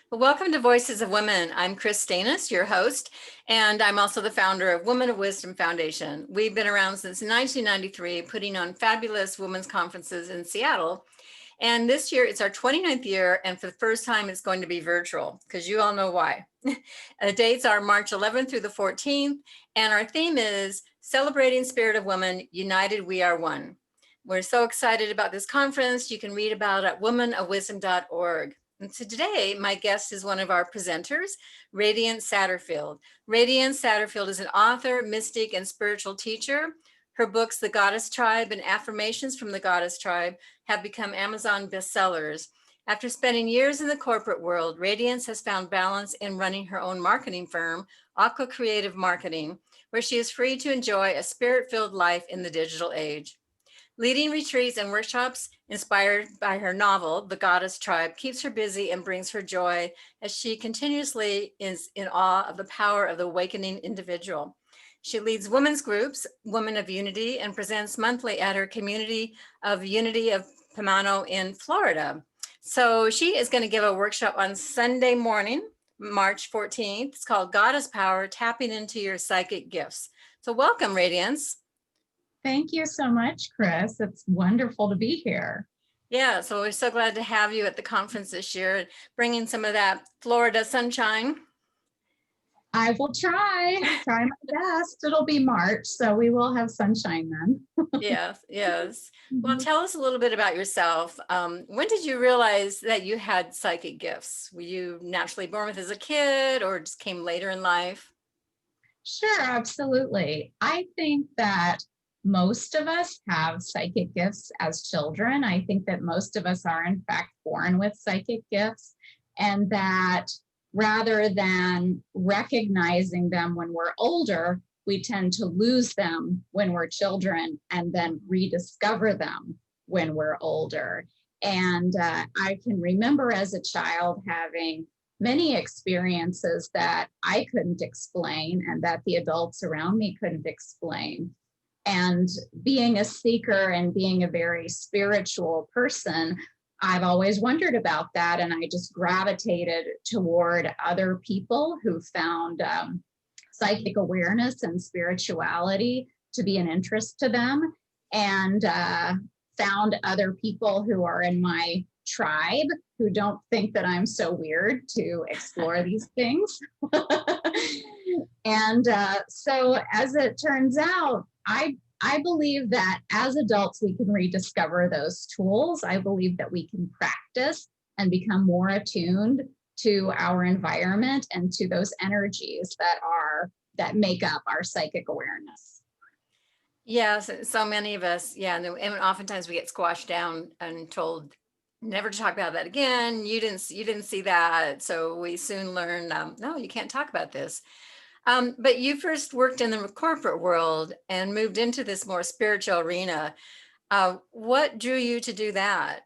Well, welcome to Voices of Women. I'm Chris Stanis, your host, and I'm also the founder of Women of Wisdom Foundation. We've been around since 1993, putting on fabulous women's conferences in Seattle. And this year, it's our 29th year, and for the first time, it's going to be virtual, because you all know why. The dates are March 11th through the 14th, and our theme is Celebrating Spirit of Women, United We Are One. We're so excited about this conference. You can read about it at womenofwisdom.org. And so today, my guest is one of our presenters, Radiance Satterfield. Radiance Satterfield is an author, mystic, and spiritual teacher. Her books, The Goddess Tribe and Affirmations from the Goddess Tribe, have become Amazon bestsellers. After spending years in the corporate world, Radiance has found balance in running her own marketing firm, Aqua Creative Marketing, where she is free to enjoy a spirit-filled life in the digital age. Leading retreats and workshops inspired by her novel, The Goddess Tribe, keeps her busy and brings her joy as she continuously is in awe of the power of the awakening individual. She leads women's groups, Women of Unity, and presents monthly at her community of Unity of Pimano in Florida. So she is going to give a workshop on Sunday morning, March 14th. It's called Goddess Power, Tapping into Your Psychic Gifts. So welcome, Radiance. Thank you so much, Chris. It's wonderful to be here. Yeah, so we're so glad to have you at the conference this year, bringing some of that Florida sunshine. I will try my best. It'll be March, so we will have sunshine then. Yes, yes. Well, tell us a little bit about yourself. When did you realize that you had psychic gifts? Were you naturally born with as a kid or just came later in life? Sure, absolutely. I think that most of us have psychic gifts as children. I think that most of us are, in fact, born with psychic gifts, and that rather than recognizing them when we're older, we tend to lose them when we're children and then rediscover them when we're older. And I can remember as a child having many experiences that I couldn't explain and that the adults around me couldn't explain. And being a seeker and being a very spiritual person, I've always wondered about that. And I just gravitated toward other people who found psychic awareness and spirituality to be an interest to them, and found other people who are in my tribe who don't think that I'm so weird to explore these things. And so as it turns out, I believe that as adults, we can rediscover those tools. I believe that we can practice and become more attuned to our environment and to those energies that make up our psychic awareness. Yes, so many of us, yeah, and oftentimes we get squashed down and told never to talk about that again. You didn't see that, so we soon learn, no, you can't talk about this. But you first worked in the corporate world and moved into this more spiritual arena. What drew you to do that?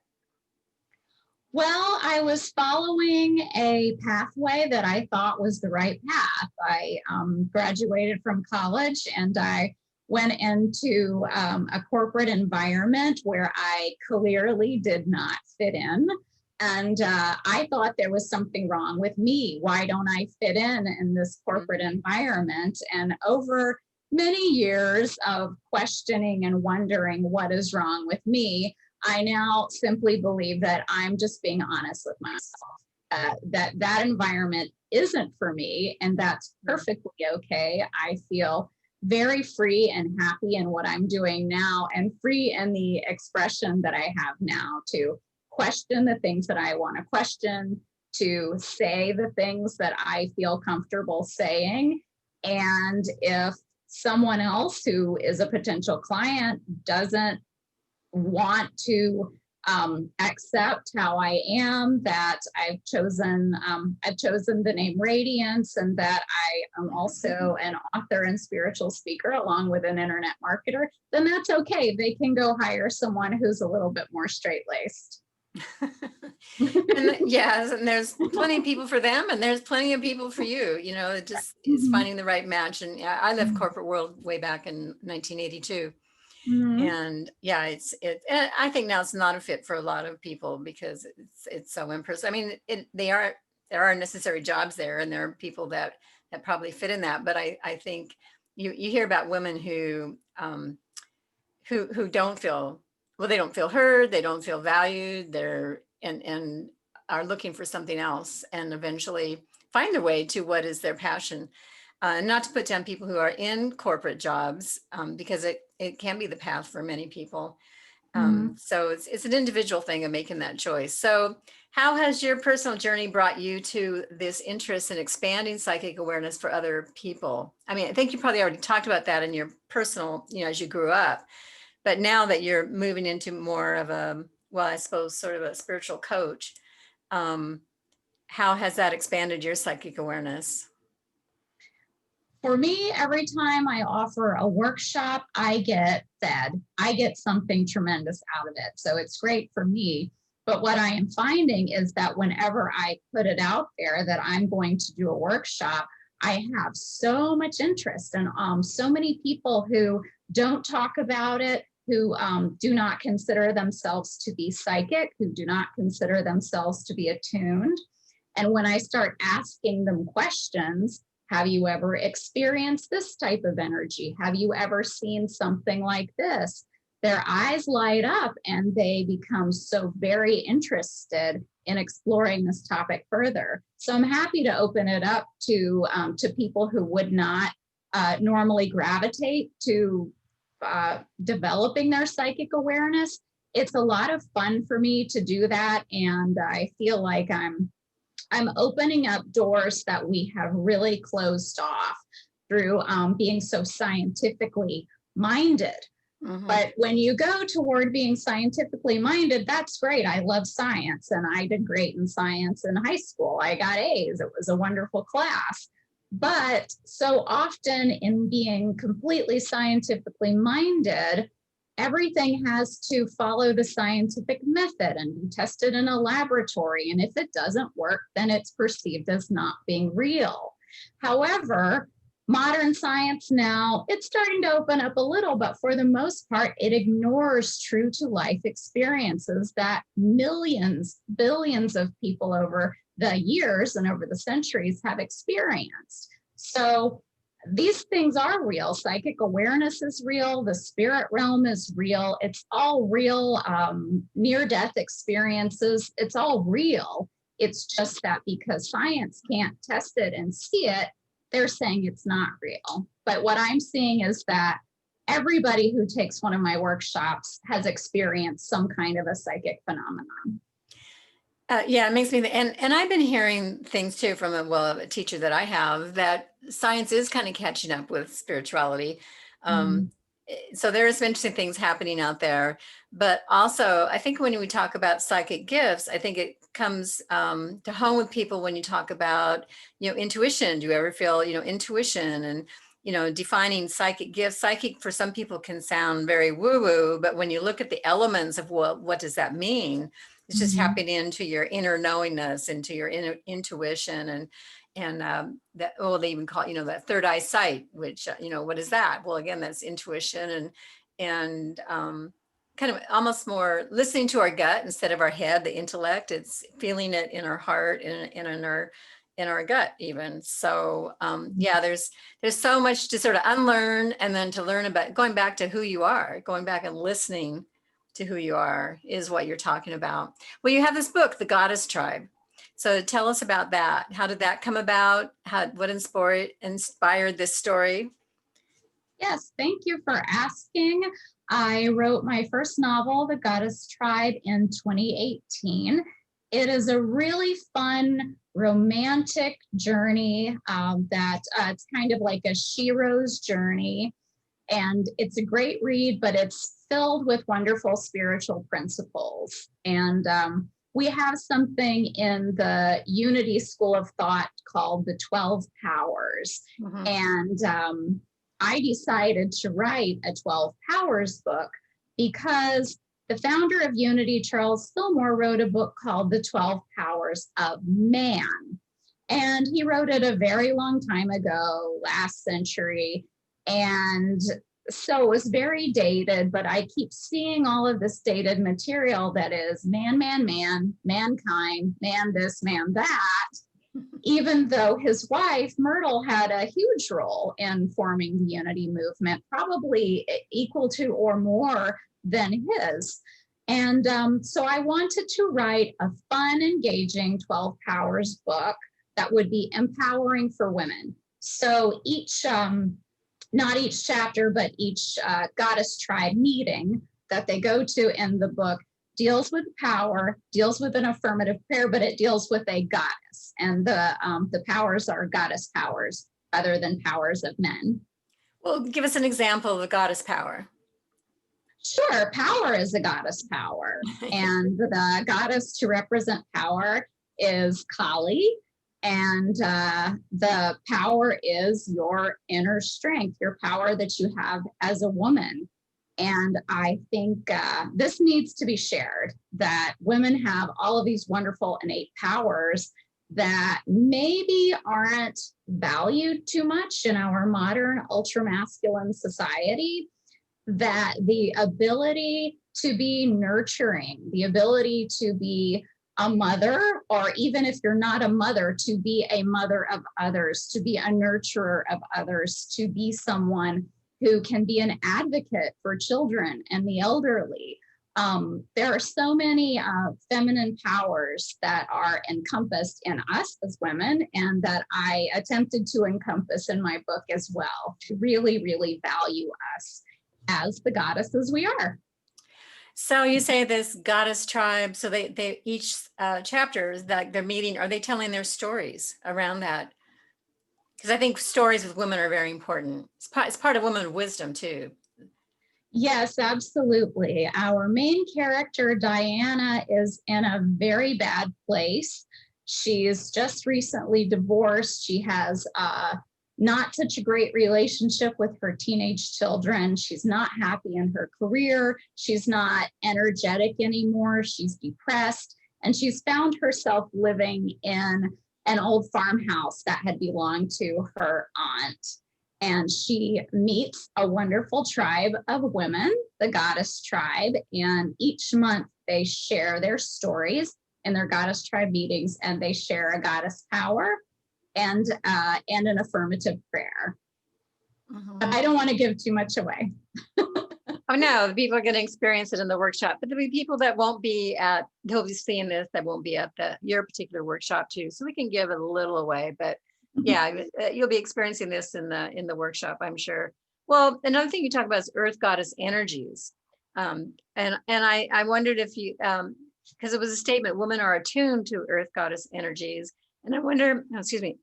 Well, I was following a pathway that I thought was the right path. I graduated from college and I went into a corporate environment where I clearly did not fit in. And I thought there was something wrong with me. Why don't I fit in this corporate environment? And over many years of questioning and wondering what is wrong with me, I now simply believe that I'm just being honest with myself, that environment isn't for me, and that's perfectly okay. I feel very free and happy in what I'm doing now, and free in the expression that I have now to question the things that I want to question, to say the things that I feel comfortable saying. And if someone else who is a potential client doesn't want to accept how I am, that I've chosen the name Radiance, and that I am also an author and spiritual speaker along with an internet marketer, then that's okay. They can go hire someone who's a little bit more straight-laced. Yes, and there's plenty of people for them, and there's plenty of people for you. You know, it just is finding the right match. And yeah, I left corporate world way back in 1982. And yeah, and I think now it's not a fit for a lot of people because it's so impressive. I mean, they are there are necessary jobs there, and there are people that probably fit in that. But I think you hear about women who don't feel, well, they don't feel heard, they don't feel valued, they're and are looking for something else, and eventually find their way to what is their passion. Not to put down people who are in corporate jobs, because it can be the path for many people. So it's an individual thing of making that choice. So how has your personal journey brought you to this interest in expanding psychic awareness for other people? I mean, I think you probably already talked about that in your personal, as you grew up, but now that you're moving into more of a, well, I suppose sort of a spiritual coach, how has that expanded your psychic awareness? For me, every time I offer a workshop, I get fed. I get something tremendous out of it. So it's great for me. But what I am finding is that whenever I put it out there that I'm going to do a workshop, I have so much interest, and so many people who don't talk about it, who do not consider themselves to be psychic, who do not consider themselves to be attuned. And when I start asking them questions, have you ever experienced this type of energy? Have you ever seen something like this? Their eyes light up and they become so very interested in exploring this topic further. So I'm happy to open it up to people who would not normally gravitate to developing their psychic awareness. It's a lot of fun for me to do that, and I feel like I'm opening up doors that we have really closed off through being so scientifically minded. Mm-hmm. But when you go toward being scientifically minded, that's great. I love science, and I did great in science in high school. I got A's. It was a wonderful class. But so often in being completely scientifically minded, everything has to follow the scientific method and be tested in a laboratory. And if it doesn't work, then it's perceived as not being real. However, modern science now, it's starting to open up a little, but for the most part, it ignores true to life experiences that millions, billions of people over the years and over the centuries have experienced. So these things are real. Psychic awareness is real. The spirit realm is real. It's all real. Near-death experiences, it's all real. It's just that because science can't test it and see it, they're saying it's not real. But what I'm seeing is that everybody who takes one of my workshops has experienced some kind of a psychic phenomenon. Yeah, it makes me, and I've been hearing things too from a teacher that I have, that science is kind of catching up with spirituality. So there's some interesting things happening out there. But also, I think when we talk about psychic gifts, I think it comes to home with people when you talk about, intuition. Do you ever feel, intuition, and, defining psychic gifts? Psychic for some people can sound very woo-woo, but when you look at the elements of what does that mean? It's just tapping into your inner knowingness, into your inner intuition, and that, they even call it, that third eye sight, which, what is that? Well, again, that's intuition, and kind of almost more listening to our gut instead of our head, the intellect. It's feeling it in our heart and in our gut even. So yeah, there's so much to sort of unlearn, and then to learn about going back to who you are, going back and listening to who you are is what you're talking about. Well, you have this book, The Goddess Tribe. So tell us about that. How did that come about? What inspired this story? Yes, thank you for asking. I wrote my first novel, The Goddess Tribe, in 2018. It is a really fun, romantic journey it's kind of like a shero's journey. And it's a great read, but it's filled with wonderful spiritual principles. And we have something in the Unity School of Thought called the 12 Powers. Mm-hmm. And I decided to write a 12 Powers book because the founder of Unity, Charles Fillmore, wrote a book called The 12 Powers of Man. And he wrote it a very long time ago, last century. And so it was very dated, but I keep seeing all of this dated material that is man, mankind, man this, man that. even though his wife, Myrtle, had a huge role in forming the unity movement, probably equal to or more than his. And so I wanted to write a fun, engaging 12 Powers book that would be empowering for women. So each, not each chapter, but each goddess tribe meeting that they go to in the book deals with power, deals with an affirmative prayer, but it deals with a goddess. And the powers are goddess powers rather than powers of men. Well, give us an example of a goddess power. Sure, power is a goddess power. And the goddess to represent power is Kali. And the power is your inner strength, your power that you have as a woman. And I think this needs to be shared, that women have all of these wonderful innate powers that maybe aren't valued too much in our modern ultra-masculine society, that the ability to be nurturing, the ability to be a mother, or even if you're not a mother, to be a mother of others, to be a nurturer of others, to be someone who can be an advocate for children and the elderly. There are so many feminine powers that are encompassed in us as women, and that I attempted to encompass in my book as well, to really, really value us as the goddesses we are. So you say this goddess tribe, so they each chapter is that they're meeting, are they telling their stories around that? Because I think stories with women are very important. It's part of women of wisdom too. Yes, absolutely. Our main character, Diana, is in a very bad place. She's just recently divorced. She has not such a great relationship with her teenage children. She's not happy in her career. She's not energetic anymore. She's depressed. And she's found herself living in an old farmhouse that had belonged to her aunt. And she meets a wonderful tribe of women, the goddess tribe. And each month they share their stories in their goddess tribe meetings, and they share a goddess power and an affirmative prayer. But I don't want to give too much away. Oh no, the people are going to experience it in the workshop, but there'll be people that won't be at, they'll be seeing this, that won't be at your particular workshop too. So we can give a little away, but yeah, you'll be experiencing this in the workshop, I'm sure. Well, another thing you talk about is earth goddess energies. And I wondered if you, because it was a statement, women are attuned to earth goddess energies. And I wonder, excuse me,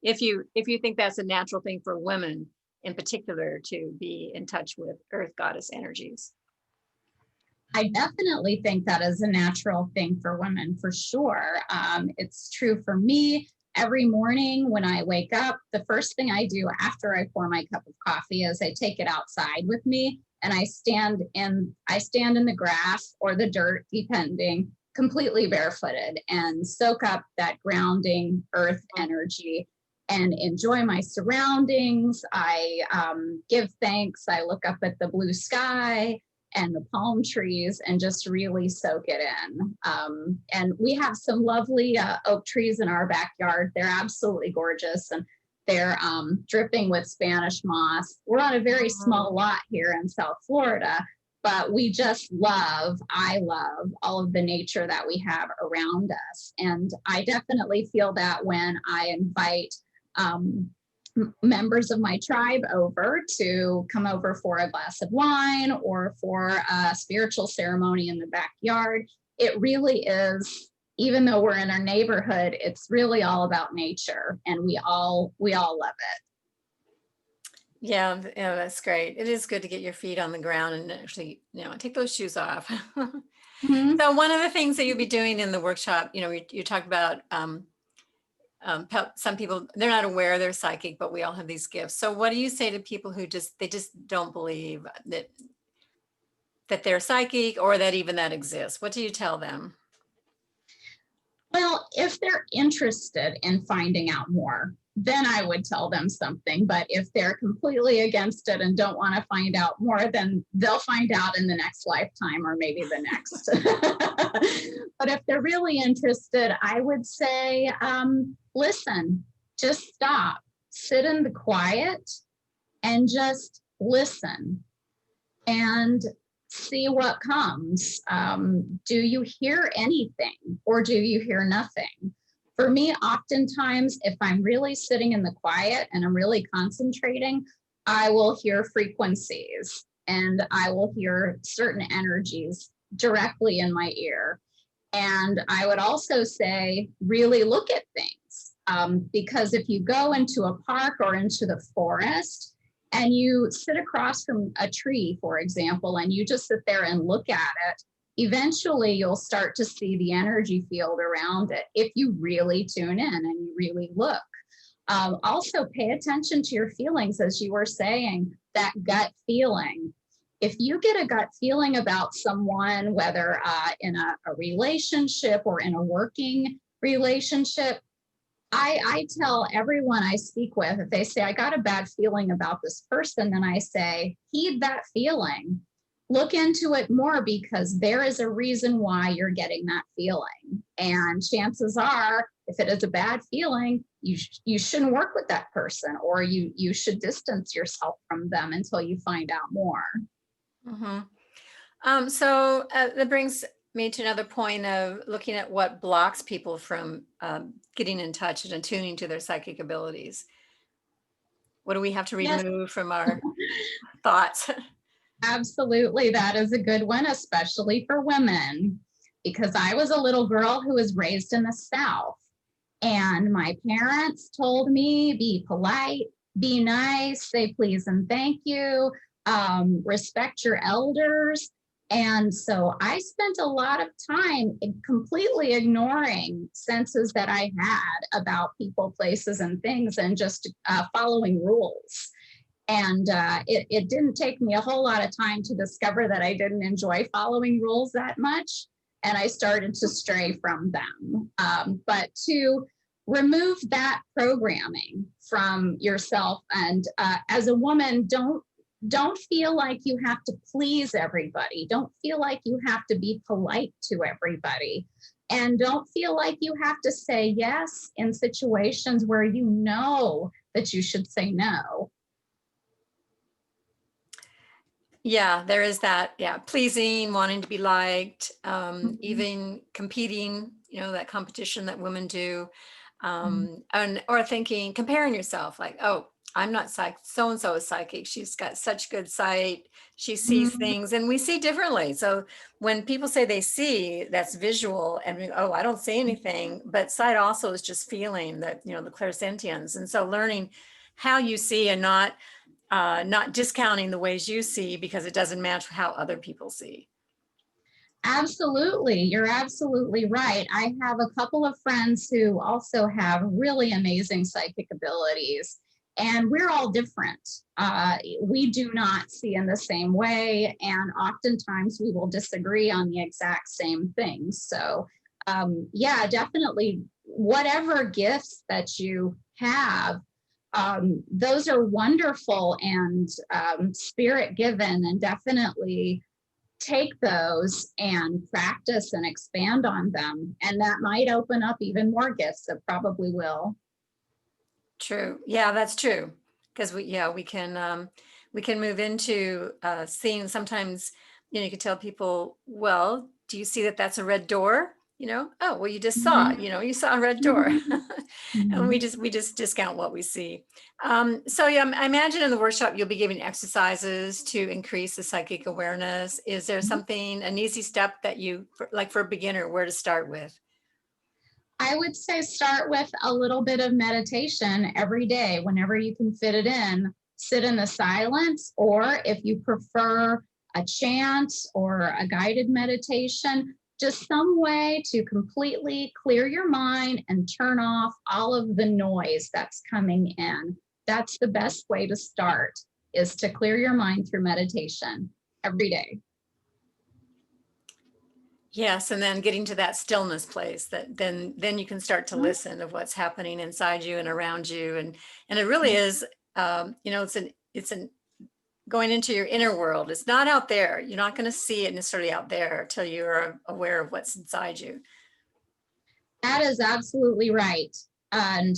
if you think that's a natural thing for women in particular to be in touch with earth goddess energies. I definitely think that is a natural thing for women, for sure. It's true for me. Every morning when I wake up, the first thing I do after I pour my cup of coffee is I take it outside with me, and I stand in the grass or the dirt, depending, completely barefooted, and soak up that grounding earth energy and enjoy my surroundings. I give thanks. I look up at the blue sky and the palm trees and just really soak it in. And we have some lovely oak trees in our backyard. They're absolutely gorgeous, and they're dripping with Spanish moss. We're on a very small lot here in South Florida, but I love all of the nature that we have around us. And I definitely feel that when I invite members of my tribe over to come over for a glass of wine or for a spiritual ceremony in the backyard, it really is, even though we're in our neighborhood, it's really all about nature, and we all love it. Yeah, that's great. It is good to get your feet on the ground and actually, take those shoes off. Mm-hmm. So one of the things that you'll be doing in the workshop, you talked about some people, they're not aware they're psychic, but we all have these gifts. So what do you say to people who just don't believe that they're psychic, or that even that exists? What do you tell them? Well, if they're interested in finding out more, then I would tell them something. But if they're completely against it and don't want to find out more, then they'll find out in the next lifetime or maybe the next. But if they're really interested, I would say, listen, just stop, sit in the quiet and just listen and see what comes. Do you hear anything or do you hear nothing? For me, oftentimes, if I'm really sitting in the quiet and I'm really concentrating, I will hear frequencies and I will hear certain energies directly in my ear. And I would also say, really look at things. Because if you go into a park or into the forest and you sit across from a tree, for example, and you just sit there and look at it, eventually you'll start to see the energy field around it if you really tune in and you really look. Also, pay attention to your feelings, as you were saying, that gut feeling. If you get a gut feeling about someone, whether in a relationship or in a working relationship, I tell everyone I speak with, if they say, I got a bad feeling about this person, then I say, heed that feeling. Look into it more because there is a reason why you're getting that feeling. And chances are, if it is a bad feeling, you shouldn't work with that person, or you should distance yourself from them until you find out more. Mm-hmm. So that brings me to another point of looking at what blocks people from getting in touch and attuning to their psychic abilities. What do we have to remove from our thoughts? Absolutely. That is a good one, especially for women, because I was a little girl who was raised in the South. And my parents told me, be polite, be nice, say please and thank you, respect your elders. And so I spent a lot of time completely ignoring senses that I had about people, places, and things, and just following rules. And it didn't take me a whole lot of time to discover that I didn't enjoy following rules that much. And I started to stray from them. But to remove that programming from yourself, and as a woman, don't feel like you have to please everybody. Don't feel like you have to be polite to everybody. And don't feel like you have to say yes in situations where you know that you should say no. Yeah, there is that. Yeah, pleasing, wanting to be liked, even competing, that competition that women do. And or thinking, comparing yourself like, oh, I'm not psychic, so and so is psychic, she's got such good sight, she sees things, and we see differently. So when people say they see, that's visual, and oh, I don't see anything, but sight also is just feeling that, the clairsentience. And so learning how you see and not discounting the ways you see because it doesn't match how other people see. Absolutely. You're absolutely right. I have a couple of friends who also have really amazing psychic abilities, and we're all different. We do not see in the same way, and oftentimes we will disagree on the exact same things. So, yeah, definitely, whatever gifts that you have, those are wonderful and spirit given, and definitely take those and practice and expand on them. And that might open up even more gifts. It probably will. True. Yeah, that's true. Because we can move into seeing sometimes, you can tell people, well, do you see that that's a red door? Oh, well, you just saw, you saw a red door. And we just discount what we see. So yeah, I imagine in the workshop, you'll be giving exercises to increase the psychic awareness. Is there something, an easy step that like for a beginner, where to start with? I would say start with a little bit of meditation every day, whenever you can fit it in. Sit in the silence, or if you prefer a chant or a guided meditation, just some way to completely clear your mind and turn off all of the noise that's coming in. That's the best way to start, is to clear your mind through meditation every day. Yes, and then getting to that stillness place that then you can start to listen of what's happening inside you and around you. And it really is, it's an going into your inner world. It's not out there. You're not going to see it necessarily out there till you're aware of what's inside you. That is absolutely right. And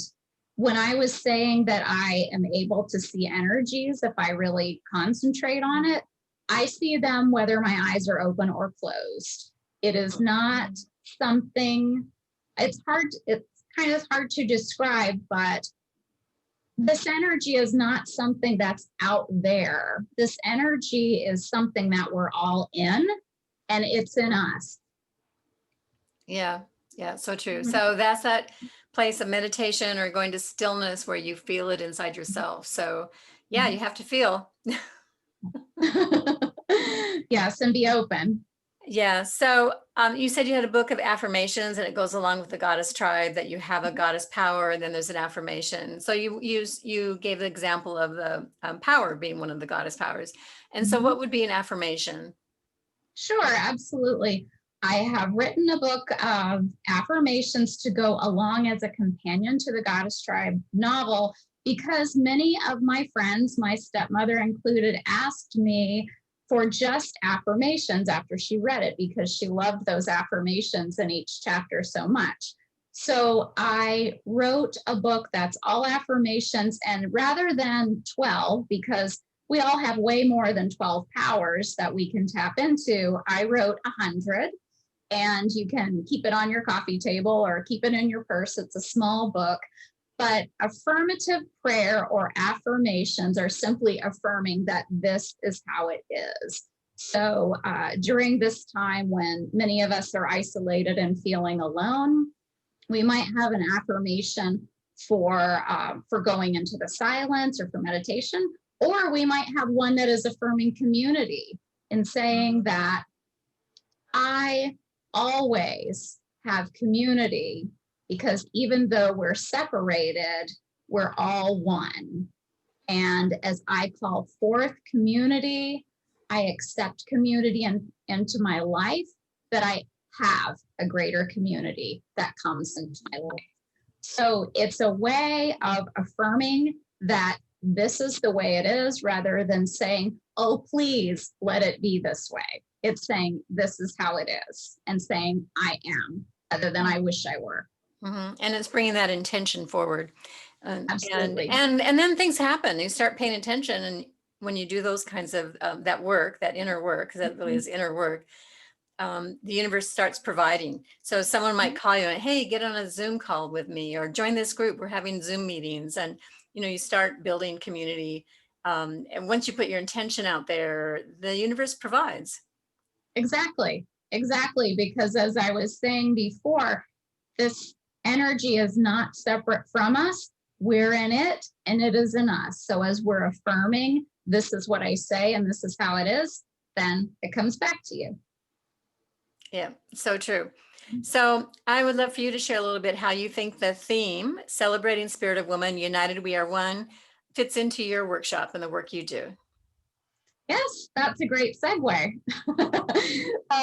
when I was saying that I am able to see energies if I really concentrate on it, I see them whether my eyes are open or closed. It is not something, it's kind of hard to describe, but this energy is not something that's out there. This energy is something that we're all in, and it's in us. Yeah, yeah, so true. So that's that place of meditation or going to stillness where you feel it inside yourself. So yeah, you have to feel. Yes, and be open. Yeah. So you said you had a book of affirmations, and it goes along with the goddess tribe that you have a goddess power, and then there's an affirmation. So you gave the example of the power being one of the goddess powers. And so what would be an affirmation? Sure, absolutely. I have written a book of affirmations to go along as a companion to the Goddess Tribe novel because many of my friends, my stepmother included, asked me for just affirmations after she read it because she loved those affirmations in each chapter so much. So I wrote a book that's all affirmations, and rather than 12, because we all have way more than 12 powers that we can tap into, I wrote 100, and you can keep it on your coffee table or keep it in your purse. It's a small book. But affirmative prayer or affirmations are simply affirming that this is how it is. So during this time when many of us are isolated and feeling alone, we might have an affirmation for going into the silence or for meditation, or we might have one that is affirming community and saying that I always have community because even though we're separated, we're all one. And as I call forth community, I accept community into my life, that I have a greater community that comes into my life. So it's a way of affirming that this is the way it is rather than saying, oh, please let it be this way. It's saying, this is how it is, and saying, I am, other than I wish I were. And it's bringing that intention forward. Absolutely. And then things happen. You start paying attention. And when you do those kinds of that work, that inner work, because that really is inner work, the universe starts providing. So someone might call you and, hey, get on a Zoom call with me or join this group. We're having Zoom meetings. And, you start building community. And once you put your intention out there, the universe provides. Exactly. Because as I was saying before, this energy is not separate from us. We're in it and it is in us. So as we're affirming, this is what I say and this is how it is, then it comes back to you. Yeah, so true. So I would love for you to share a little bit how you think the theme, Celebrating Spirit of Woman, United We Are One, fits into your workshop and the work you do. Yes, that's a great segue.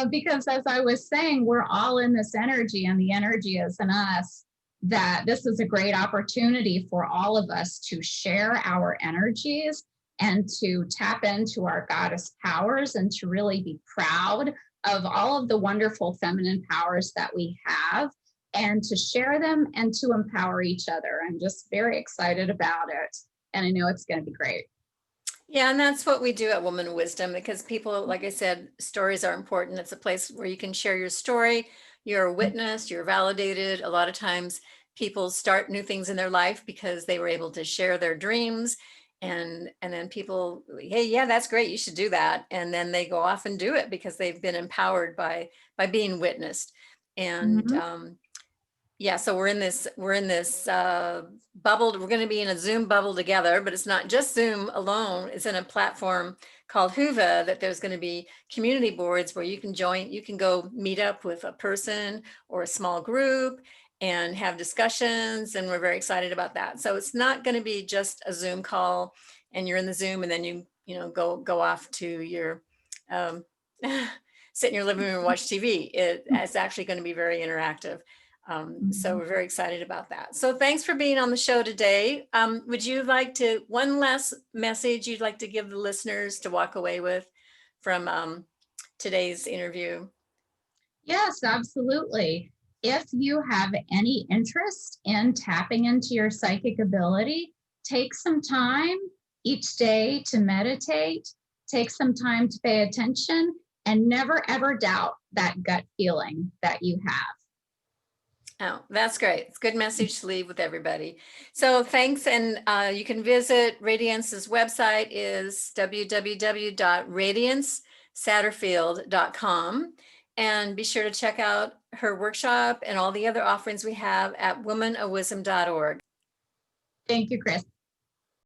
Because as I was saying, we're all in this energy and the energy is in us, that this is a great opportunity for all of us to share our energies and to tap into our goddess powers and to really be proud of all of the wonderful feminine powers that we have and to share them and to empower each other. I'm just very excited about it. And I know it's going to be great. Yeah, and that's what we do at Woman of Wisdom, because people, like I said, stories are important. It's a place where you can share your story. You're a witness, you're validated. A lot of times people start new things in their life because they were able to share their dreams. And then people, hey, yeah, that's great. You should do that. And then they go off and do it because they've been empowered by being witnessed. And yeah, so we're in this bubble. We're going to be in a Zoom bubble together, but it's not just Zoom alone. It's in a platform called Huva that there's going to be community boards where you can join. You can go meet up with a person or a small group and have discussions, and we're very excited about that. So it's not going to be just a Zoom call and you're in the Zoom and then you go off to your sit in your living room and watch TV. It's actually going to be very interactive. So we're very excited about that. So thanks for being on the show today. Would you like to, one last message you'd like to give the listeners to walk away with from today's interview? Yes, absolutely. If you have any interest in tapping into your psychic ability, take some time each day to meditate, take some time to pay attention, and never ever doubt that gut feeling that you have. Oh, that's great. It's a good message to leave with everybody. So thanks. And you can visit Radiance's website is www.radiancesatterfield.com. And be sure to check out her workshop and all the other offerings we have at womanofwisdom.org. Thank you, Chris.